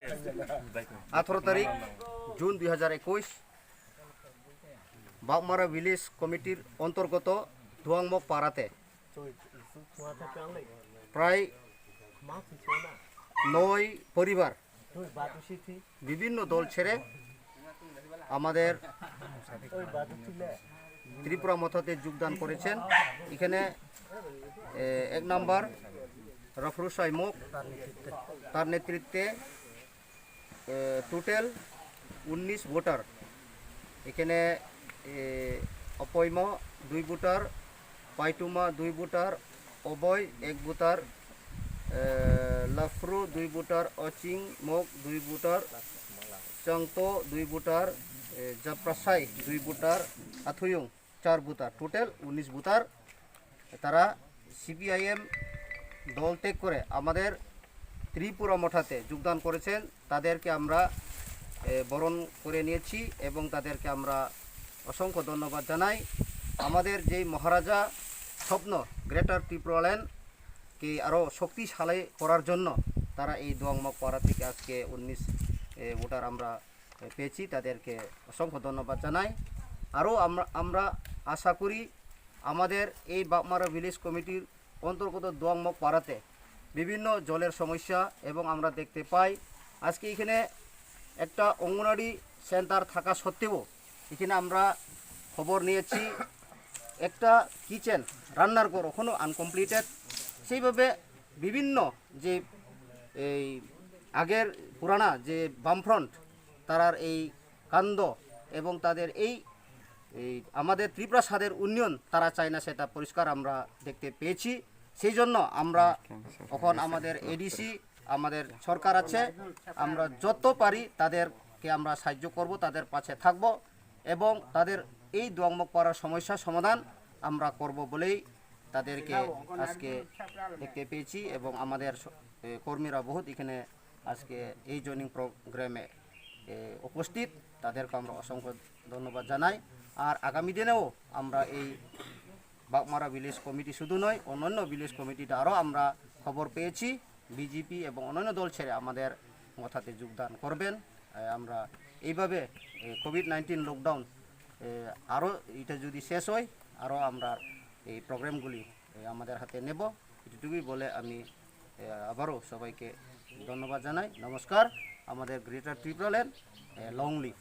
18 তারিখ June 2021 Bagmara village কমিটির অন্তর্গত ধোয়াংমক পাড়াতে প্রায় 9 পরিবার বিভিন্ন দল ছেড়ে আমাদের ত্রিপুরা মথাতে যোগদান করেছেন। এখানে 1 নম্বর রফরুস মুখ, তার নেতৃত্বে টোটাল 19 ভোটার। এখানে Apoim 2 voter, Paituma 2 voter, Aboy 1 voter, Lafru 2 voter, Aching Mukh 2 voter, Chongto 2 voter, Japrasai 2 voter, Athuyung 4 voter, total 19 voter. তারা সিপিআইএম দল ত্যাগ করে আমাদের ত্রিপুরা মঠাতে যোগদান করেছেন। তাদেরকে আমরা বরণ করে নিয়েছি এবং তাদেরকে আমরা অসংখ্য ধন্যবাদ জানাই। আমাদের যেই মহারাজা স্বপ্ন গ্রেটার ত্রিপুরাল্যান্ডকে আরও শক্তিশালী করার জন্য তারা এই ধোয়াংমক পাড়া থেকে আজকে 19 ভোটার আমরা পেয়েছি। তাদেরকে অসংখ্য ধন্যবাদ জানাই। আরও আমরা আশা করি আমাদের এই বাগমারা ভিলেজ কমিটির অন্তর্গত ধোয়াংমক পাড়াতে বিভিন্ন জলের সমস্যা এবং আমরা দেখতে পাই আজকে এখানে একটা অঙ্গনওয়াড়ি সেন্টার থাকা সত্ত্বেও এখানে আমরা খবর নিয়েছি একটা কিচেন রান্নার ঘর এখনও আনকমপ্লিটেড। সেইভাবে বিভিন্ন যে এই আগের পুরানা যে বামফ্রন্ট তারার এই কাণ্ড এবং তাদের এই আমাদের ত্রিপুরা স্বাদের উন্নয়ন তারা চায় না, সেটা পরিষ্কার আমরা দেখতে পেয়েছি। সেই জন্য আমরা এখন আমাদের এডিসি আমাদের সরকার আছে, আমরা যত পারি তাদেরকে আমরা সাহায্য করব, তাদের পাশে থাকব এবং তাদের এই ধোয়াংমক পাড়ার সমস্যা সমাধান আমরা করব বলেই তাদেরকে আজকে দেখতে পেয়েছি এবং আমাদের কর্মীরা বহুত এখানে আজকে এই জয়নিং প্রোগ্রামে উপস্থিত। তাদেরকে আমরা অসংখ্য ধন্যবাদ জানাই। আর আগামী দিনেও আমরা এই বাগমারা ভিলেজ কমিটি শুধু নয়, অন্যান্য ভিলেজ কমিটিটা আরও আমরা খবর পেয়েছি বিজেপি এবং অন্যান্য দল ছেড়ে আমাদের মথাতে যোগদান করবেন। আমরা এইভাবে কোভিড-19 লকডাউন আরও এটা যদি শেষ হয় আরও আমরা এই প্রোগ্রামগুলি আমাদের হাতে নেব, এটুকুই বলে আমি আবারও সবাইকে ধন্যবাদ জানাই। নমস্কার। আমাদের গ্রেটার ত্রিপুরাল্যান্ড লং লিভ।